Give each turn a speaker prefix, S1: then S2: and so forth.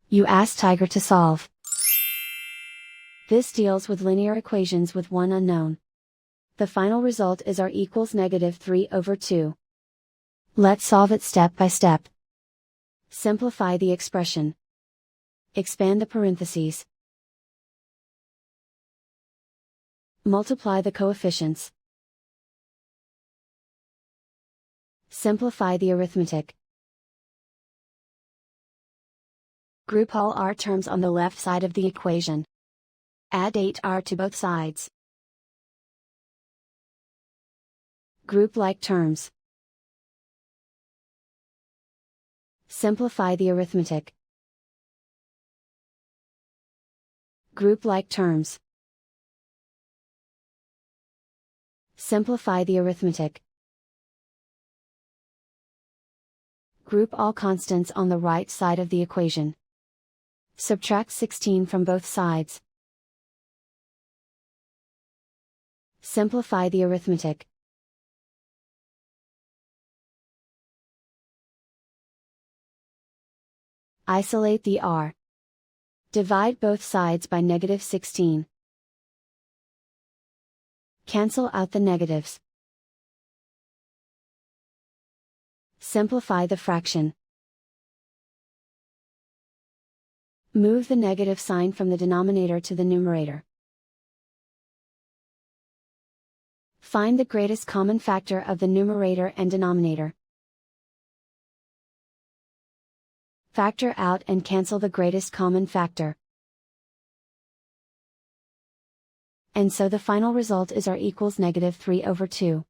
S1: You ask Tiger to solve. This deals with linear equations with one unknown. The final result is r equals -3/2. Let's solve it step by step. Simplify the expression. Expand the parentheses. Multiply the coefficients. Simplify the arithmetic. Group all r terms on the left side of the equation. Add 8r to both sides. Group like terms. Simplify the arithmetic. Group like terms. Simplify the arithmetic. Group all constants on the right side of the equation. Subtract 16 from both sides. Simplify the arithmetic. Isolate the r. Divide both sides by -16. Cancel out the negatives. Simplify the fraction. Move the negative sign from the denominator to the numerator. Find the greatest common factor of the numerator and denominator. Factor out and cancel the greatest common factor. And so the final result is r equals -3/2.